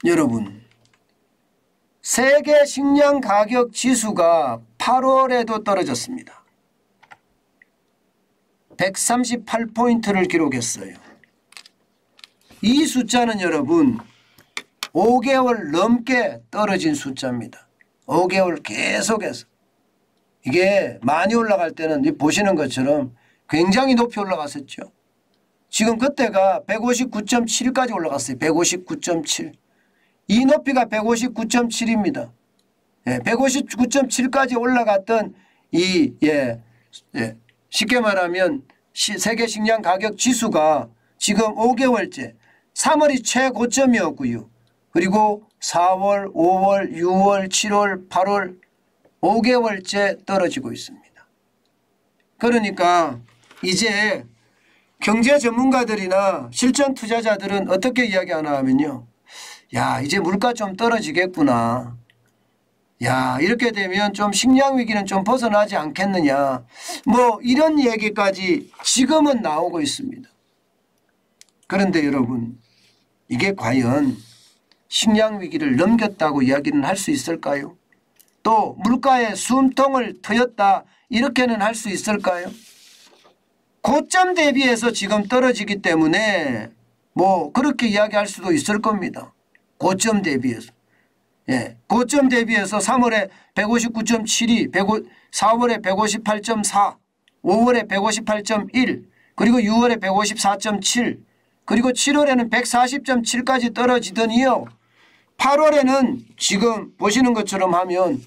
여러분, 세계 식량 가격 지수가 8월에도 떨어졌습니다. 138포인트를 기록했어요. 이 숫자는 여러분 5개월 넘게 떨어진 숫자입니다. 5개월 계속해서. 이게 많이 올라갈 때는 보시는 것처럼 굉장히 높이 올라갔었죠. 지금 그때가 159.7까지 올라갔어요. 159.7. 이 높이가 159.7입니다. 159.7까지 올라갔던 쉽게 말하면 세계 식량 가격 지수가 지금 5개월째 3월이 최고점이었고요. 그리고 4월, 5월, 6월, 7월, 8월 5개월째 떨어지고 있습니다. 그러니까 이제 경제 전문가들이나 실전 투자자들은 어떻게 이야기하나 하면요. 야, 이제 물가 좀 떨어지겠구나. 야, 이렇게 되면 좀 식량 위기는 좀 벗어나지 않겠느냐. 뭐 이런 얘기까지 지금은 나오고 있습니다. 그런데 여러분, 이게 과연 식량 위기를 넘겼다고 이야기는 할 수 있을까요? 또 물가에 숨통을 트였다 이렇게는 할 수 있을까요? 고점 대비해서 지금 떨어지기 때문에 뭐 그렇게 이야기할 수도 있을 겁니다. 고점 대비해서. 고점 대비해서 3월에 159.72, 4월에 158.4, 5월에 158.1, 그리고 6월에 154.7, 그리고 7월에는 140.7까지 떨어지더니요. 8월에는 지금 보시는 것처럼 하면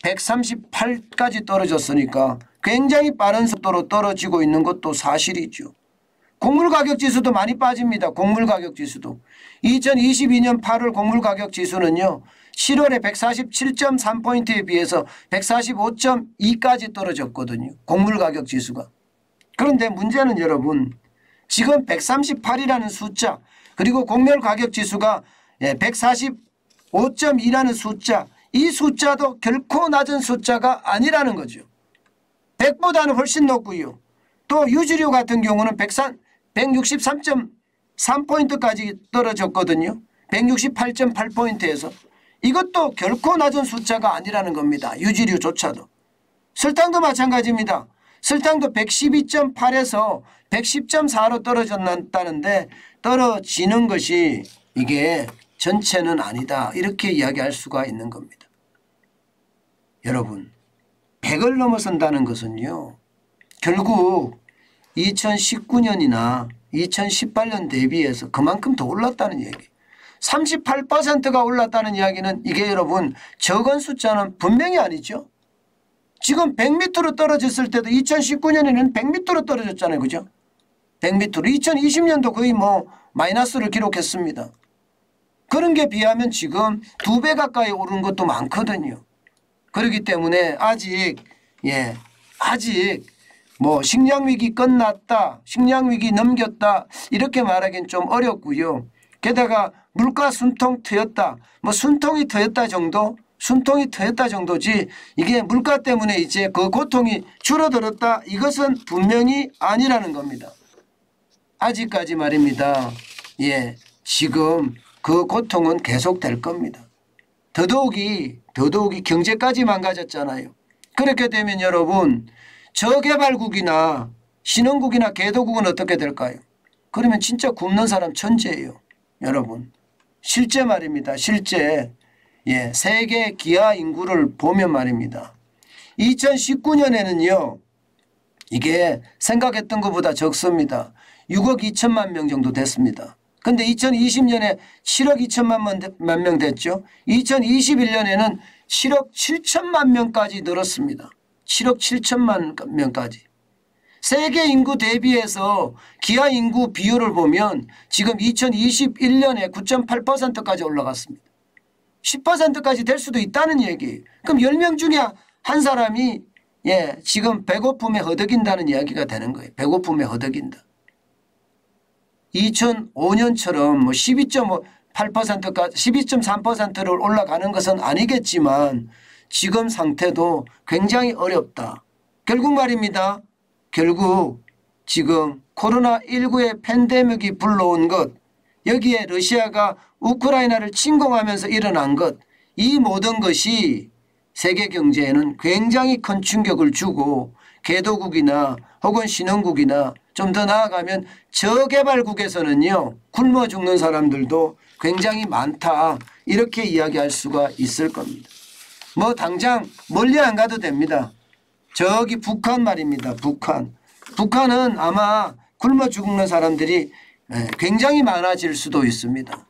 138까지 떨어졌으니까 굉장히 빠른 속도로 떨어지고 있는 것도 사실이죠. 곡물가격지수도 많이 빠집니다. 곡물가격지수도. 2022년 8월 곡물가격지수는요. 7월에 147.3포인트에 비해서 145.2까지 떨어졌거든요. 곡물가격지수가. 그런데 문제는 여러분 지금 138이라는 숫자 그리고 곡물가격지수가 145.2라는 숫자 이 숫자도 결코 낮은 숫자가 아니라는 거죠. 100보다는 훨씬 높고요. 또 유지료 같은 경우는 163.3포인트까지 떨어졌거든요. 168.8포인트에서. 이것도 결코 낮은 숫자가 아니라는 겁니다. 유지료조차도. 설탕도 마찬가지입니다. 설탕도 112.8에서 110.4로 떨어졌다는데 떨어지는 것이 이게 전체는 아니다. 이렇게 이야기할 수가 있는 겁니다. 여러분 100을 넘어선다는 것은요. 결국 2019년이나 2018년 대비해서 그만큼 더 올랐다는 얘기. 38%가 올랐다는 이야기는 이게 여러분 적은 숫자는 분명히 아니죠. 지금 100m로 떨어졌을 때도 2019년에는 100m로 떨어졌잖아요. 그죠? 100m로. 2020년도 거의 뭐 마이너스를 기록했습니다. 그런 게 비하면 지금 2배 가까이 오른 것도 많거든요. 그렇기 때문에 아직 뭐 식량위기 끝났다, 식량위기 넘겼다 이렇게 말하기는 좀 어렵고요. 게다가 물가 숨통 트였다, 뭐 숨통이 트였다 정도, 숨통이 트였다 정도지 이게 물가 때문에 이제 그 고통이 줄어들었다 이것은 분명히 아니라는 겁니다. 아직까지 말입니다. 지금 그 고통은 계속될 겁니다. 더더욱이 경제까지 망가졌잖아요. 그렇게 되면 여러분 저개발국이나 신흥국이나 개도국은 어떻게 될까요? 그러면 진짜 굶는 사람 천재예요. 여러분 실제 말입니다. 실제 세계 기아 인구를 보면 말입니다. 2019년에는요. 이게 생각했던 것보다 적습니다. 6억 2천만 명 정도 됐습니다. 근데 2020년에 7억 2천만 명 됐죠. 2021년에는 7억 7천만 명까지 늘었습니다. 7억 7천만 명까지. 세계 인구 대비해서 기아 인구 비율을 보면 지금 2021년에 9.8%까지 올라갔습니다. 10%까지 될 수도 있다는 얘기예요. 그럼 10명 중에 한 사람이 지금 배고픔에 허덕인다는 이야기가 되는 거예요. 배고픔에 허덕인다. 2005년처럼 뭐 12.8%까지 12.3%를 올라가는 것은 아니겠지만 지금 상태도 굉장히 어렵다. 결국 말입니다. 결국 지금 코로나19의 팬데믹이 불러온 것 여기에 러시아가 우크라이나를 침공하면서 일어난 것, 이 모든 것이 세계 경제에는 굉장히 큰 충격을 주고 개도국이나 혹은 신흥국이나 좀 더 나아가면 저개발국에서는요 굶어 죽는 사람들도 굉장히 많다 이렇게 이야기할 수가 있을 겁니다. 뭐 당장 멀리 안 가도 됩니다. 저기 북한 말입니다. 북한은 아마 굶어 죽는 사람들이 굉장히 많아질 수도 있습니다.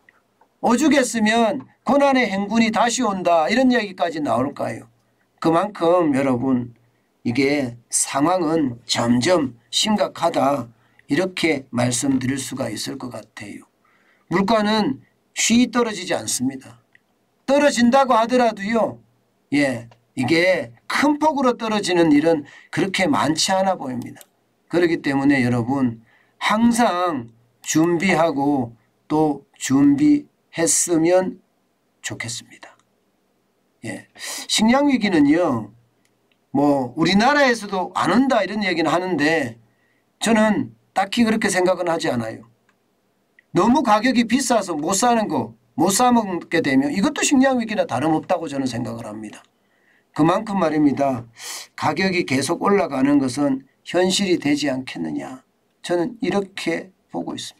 오죽했으면 고난의 행군이 다시 온다 이런 얘기까지 나올까요? 그만큼 여러분 이게 상황은 점점 심각하다 이렇게 말씀드릴 수가 있을 것 같아요. 물가는 쉬이 떨어지지 않습니다. 떨어진다고 하더라도요. 이게 큰 폭으로 떨어지는 일은 그렇게 많지 않아 보입니다. 그렇기 때문에 여러분 항상 준비하고 또 준비했으면 좋겠습니다. 식량 위기는요. 뭐 우리나라에서도 안 온다 이런 얘기는 하는데 저는 딱히 그렇게 생각은 하지 않아요. 너무 가격이 비싸서 못 사는 거, 못 사 먹게 되면 이것도 식량 위기나 다름없다고 저는 생각을 합니다. 그만큼 말입니다. 가격이 계속 올라가는 것은 현실이 되지 않겠느냐. 저는 이렇게 보고 있습니다.